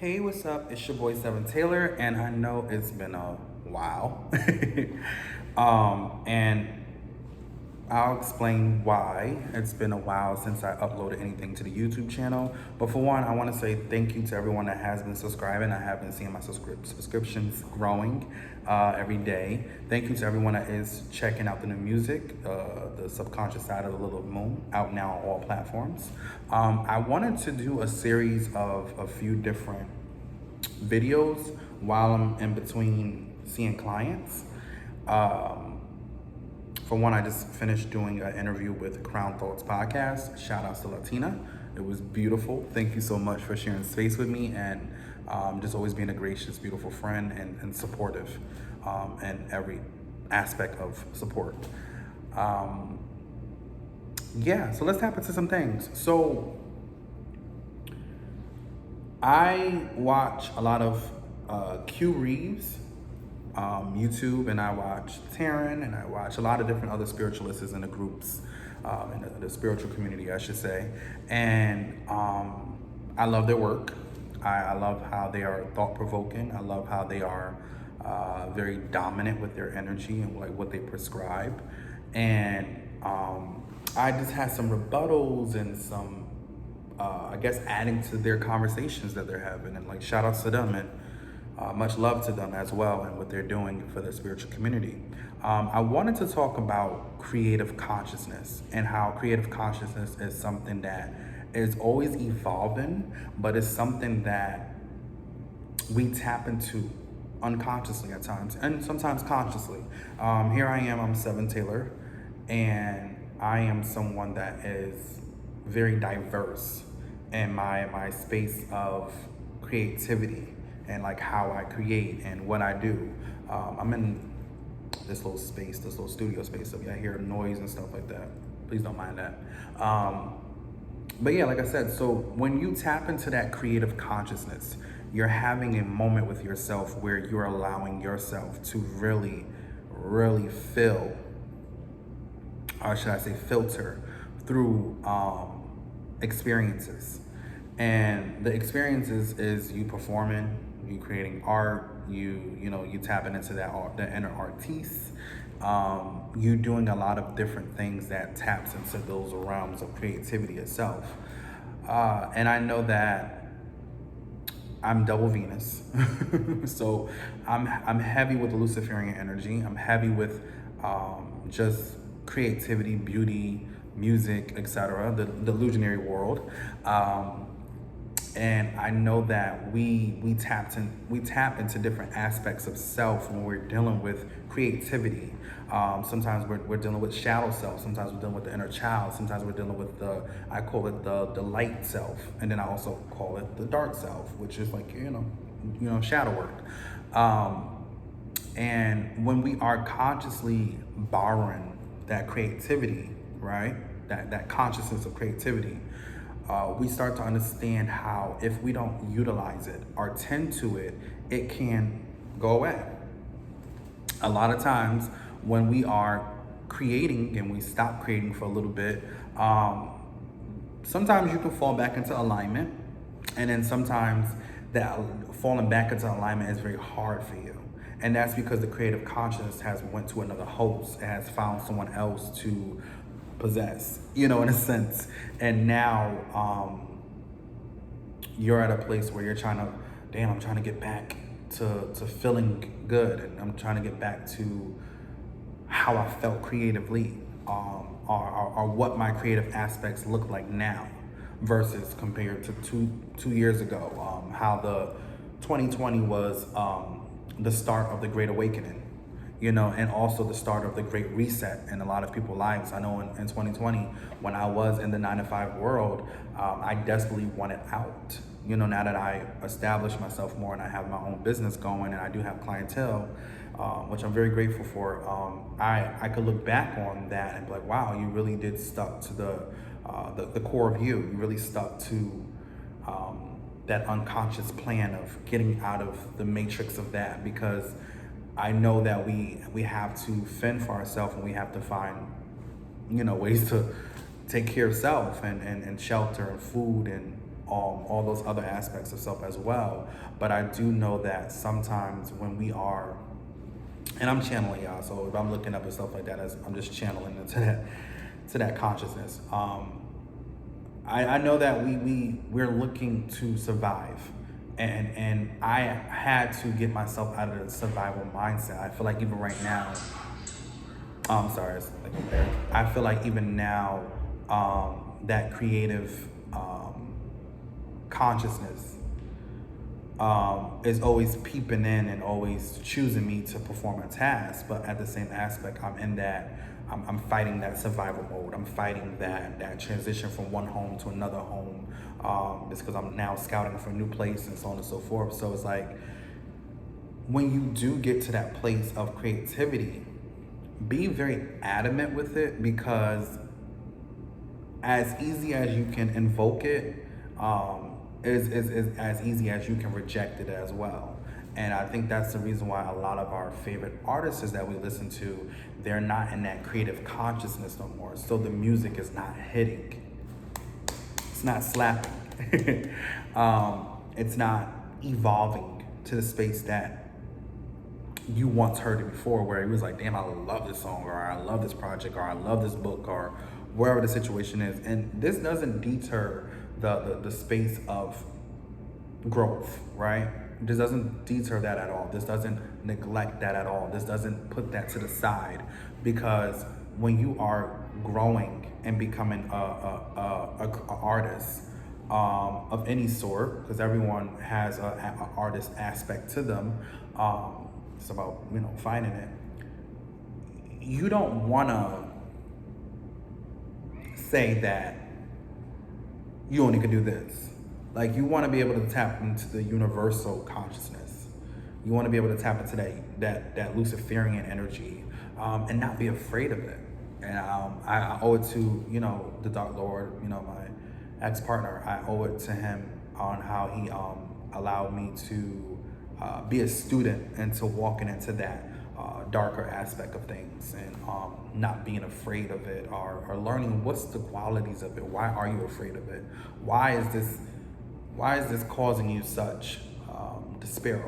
Hey, what's up? It's your boy Seven Taylor, and I know it's been a while. And I'll explain why it's been a while since I uploaded anything to the YouTube channel. But for one, I want to say thank you to everyone that has been subscribing. I have been seeing my subscriptions growing every day. Thank you to everyone that is checking out the new music, the Subconscious Side of the Little Moon, out now on all platforms. I wanted to do a series of a few different videos while I'm in between seeing clients. For one, I just finished doing an interview with Crown Thoughts podcast. Shout outs to Latina. It was beautiful. Thank you so much for sharing space with me and just always being a gracious, beautiful friend and supportive in every aspect of support. Yeah, so let's tap into some things. So I watch a lot of Q Reeves YouTube, and I watch Taryn, and I watch a lot of different other spiritualists in the groups, in the spiritual community, I should say. And I love their work. I love how they are thought-provoking. I love how they are very dominant with their energy and like what they prescribe. And I just had some rebuttals and some, I guess, adding to their conversations that they're having. And like, shout outs to them, and much love to them as well and what they're doing for the spiritual community. I wanted to talk about creative consciousness and how creative consciousness is something that is always evolving, but it's something that we tap into unconsciously at times and sometimes consciously. Here I am, I'm Seven Taylor, and I am someone that is very diverse in my space of creativity and like how I create and what I do. I'm in this little space, this little studio space, so if you hear noise and stuff like that, please don't mind that. But yeah, like I said, so when you tap into that creative consciousness, you're having a moment with yourself where you're allowing yourself to really, really feel, or should I say filter, through experiences. And the experiences is you performing, you creating art, you tapping into that art, the inner artiste. You doing a lot of different things that taps into those realms of creativity itself. And I know that I'm double Venus, so I'm heavy with the Luciferian energy. I'm heavy with just creativity, beauty, music, etc. The illusionary world. And I know that we tap into different aspects of self when we're dealing with creativity. Sometimes we're dealing with shadow self. Sometimes we're dealing with the inner child. Sometimes we're dealing with I call it the light self, and then I also call it the dark self, which is like shadow work. And when we are consciously borrowing that creativity, right? That consciousness of creativity. We start to understand how if we don't utilize it or tend to it, it can go away. A lot of times when we are creating and we stop creating for a little bit, sometimes you can fall back into alignment, and then sometimes that falling back into alignment is very hard for you. And that's because the creative consciousness has went to another host, it has found someone else to possess, in a sense. And now you're at a place where you're I'm trying to get back to feeling good, and I'm trying to get back to how I felt creatively, or what my creative aspects look like now versus compared to two years ago. How the 2020 was the start of the Great Awakening, and also the start of the Great Reset in a lot of people's lives. I know in 2020, when I was in the 9-to-5 world, I desperately wanted out. Now that I established myself more and I have my own business going and I do have clientele, which I'm very grateful for, I could look back on that and be like, wow, you really did stuck to the core of you. You really stuck to that unconscious plan of getting out of the matrix of that, because I know that we have to fend for ourselves, and we have to find, ways to take care of self and shelter and food and all those other aspects of self as well. But I do know that sometimes when we are, and I'm channeling y'all, so if I'm looking up and stuff like that, I'm just channeling into that consciousness. I know that we're looking to survive, and I had to get myself out of the survival mindset. I feel like even right now, I'm sorry, it's like over there. I feel like even now, that creative consciousness is always peeping in and always choosing me to perform a task. But at the same aspect, I'm in that, I'm fighting that survival mode. I'm fighting that transition from one home to another home. It's because I'm now scouting for a new place and so on and so forth. So it's like, when you do get to that place of creativity, be very adamant with it, because as easy as you can invoke it, is as easy as you can reject it as well. And I think that's the reason why a lot of our favorite artists that we listen to, they're not in that creative consciousness no more. So the music is not hitting. It's not slapping. It's not evolving to the space that you once heard it before, where it was like, damn, I love this song, or I love this project, or I love this book, or wherever the situation is. And this doesn't deter the space of growth, right? This doesn't deter that at all. This doesn't neglect that at all. This doesn't put that to the side, because when you are growing and becoming a artist of any sort, because everyone has an artist aspect to them, it's about, finding it. You don't want to say that you only can do this. Like, you want to be able to tap into the universal consciousness. You want to be able to tap into that Luciferian energy, and not be afraid of it. And I owe it to, the Dark Lord, my ex-partner. I owe it to him on how he allowed me to be a student and to walking into that darker aspect of things, and not being afraid of it, or learning what's the qualities of it. Why are you afraid of it? Why is this causing you such despair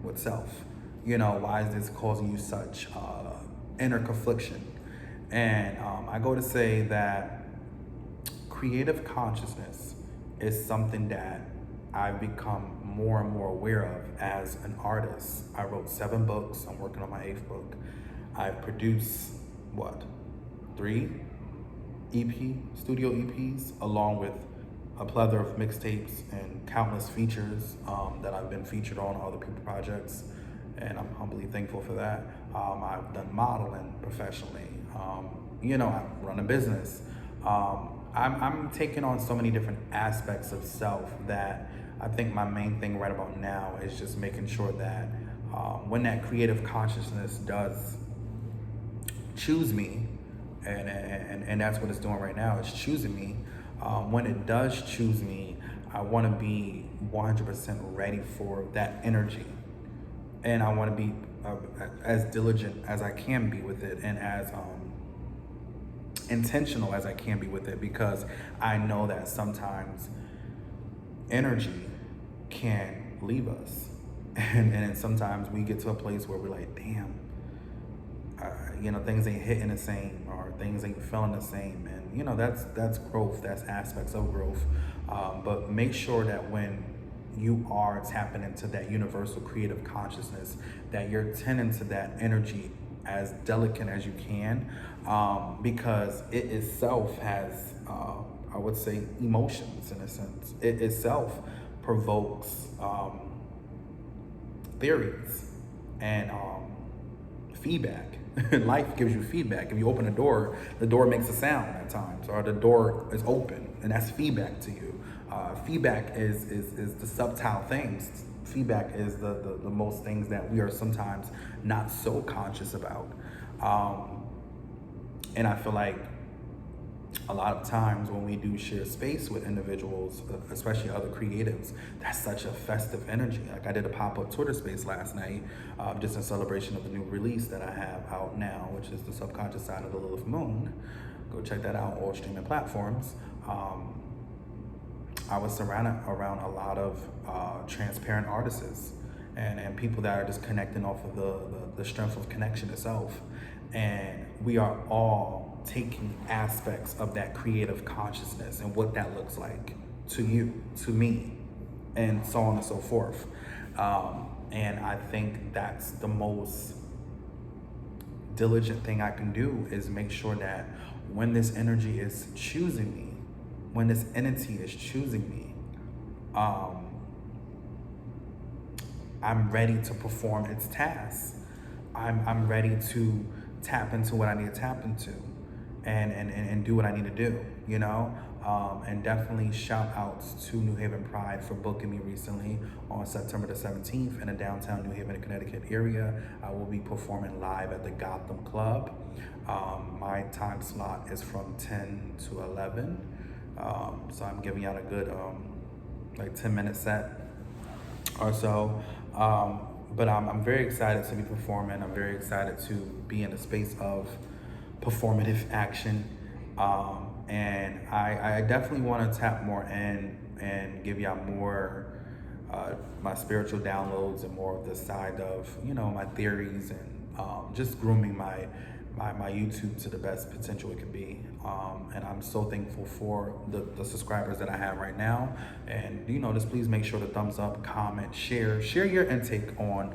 with self? Why is this causing you such inner confliction? And I go to say that creative consciousness is something that I've become more and more aware of as an artist. I wrote 7 books. I'm working on my 8th book. I've produced, 3 studio EPs, along with a plethora of mixtapes and countless features that I've been featured on other people's projects, and I'm humbly thankful for that. I've done modeling professionally. I run a business. I'm taking on so many different aspects of self that I think my main thing right about now is just making sure that when that creative consciousness does choose me, and that's what it's doing right now, it's choosing me. When it does choose me, I want to be 100% ready for that energy. And I want to be as diligent as I can be with it, and as intentional as I can be with it, because I know that sometimes energy can leave us. And sometimes we get to a place where we're like, damn, things ain't hitting the same, or things ain't feeling the same. And that's growth, that's aspects of growth. But make sure that when you are tapping into that universal creative consciousness, that you're tending to that energy as delicate as you can, because it itself has, I would say, emotions in a sense. It itself provokes theories and feedback. Life gives you feedback. If you open a door, the door makes a sound at times, or the door is open, and that's feedback to you. Feedback is the subtle things. Feedback is the most things that we are sometimes not so conscious about. And I feel like a lot of times when we do share space with individuals, especially other creatives, that's such a festive energy. Like, I did a pop-up Twitter space last night, just in celebration of the new release that I have out now, which is The Subconscious Side of the Lilith Moon. Go check that out on all streaming platforms. I was surrounded around a lot of transparent artists and people that are just connecting off of the strength of connection itself. And we are all taking aspects of that creative consciousness and what that looks like to you, to me, and so on and so forth. And I think that's the most diligent thing I can do, is make sure that when this energy is choosing me, when this entity is choosing me, I'm ready to perform its tasks. I'm ready to tap into what I need to tap into and do what I need to do, you know? And definitely shout outs to New Haven Pride for booking me recently on September the 17th in the downtown New Haven, Connecticut area. I will be performing live at the Gotham Club. My time slot is from 10 to 11. So I'm giving out a good like 10-minute set or so. But I'm very excited to be performing. I'm very excited to be in a space of performative action. And I definitely want to tap more in and give y'all more my spiritual downloads and more of the side of, you know, my theories and just grooming my YouTube to the best potential it can be. And I'm so thankful for the subscribers that I have right now. And, you know, just please make sure to thumbs up, comment, share your intake on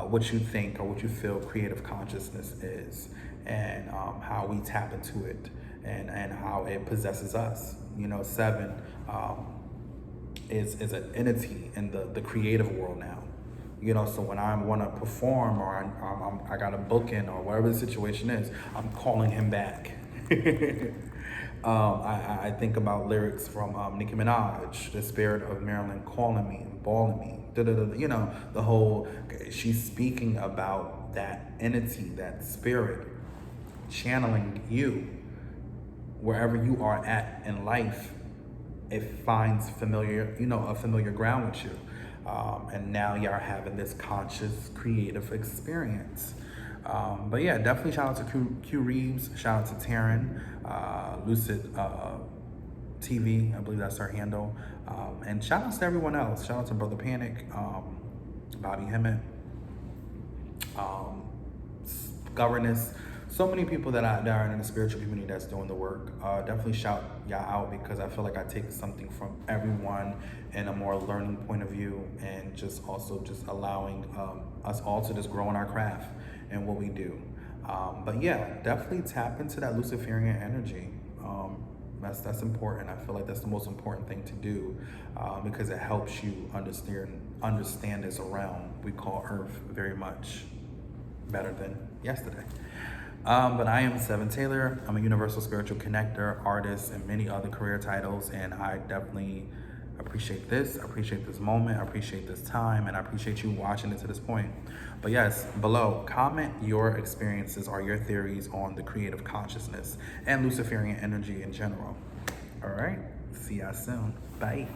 what you think or what you feel creative consciousness is, and how we tap into it and how it possesses us. You know, 7 is an entity in the creative world now. You know, so when I want to perform or I got a booking or whatever the situation is, I'm calling him back. I think about lyrics from Nicki Minaj, the spirit of Maryland calling me and balling me. You know, the whole, she's speaking about that entity, that spirit, channeling you wherever you are at in life. It finds familiar, you know, a familiar ground with you. And now y'all are having this conscious, creative experience. But yeah, definitely shout out to Q Reeves, shout out to Taryn, Lucid TV, I believe that's her handle. And shout out to everyone else. Shout out to Brother Panic, Bobby Hemmett, Governess. So many people that are in the spiritual community that's doing the work. Definitely shout y'all out, because I feel like I take something from everyone in a more learning point of view, and just also just allowing us all to just grow in our craft and what we do. But yeah, definitely tap into that Luciferian energy. That's important. I feel like that's the most important thing to do, because it helps you understand this realm we call Earth very much better than yesterday. But I am Seven Taylor. I'm a universal spiritual connector, artist, and many other career titles. And I definitely appreciate this. I appreciate this moment. I appreciate this time. And I appreciate you watching it to this point. But yes, below, comment your experiences or your theories on the creative consciousness and Luciferian energy in general. All right. See y'all soon. Bye.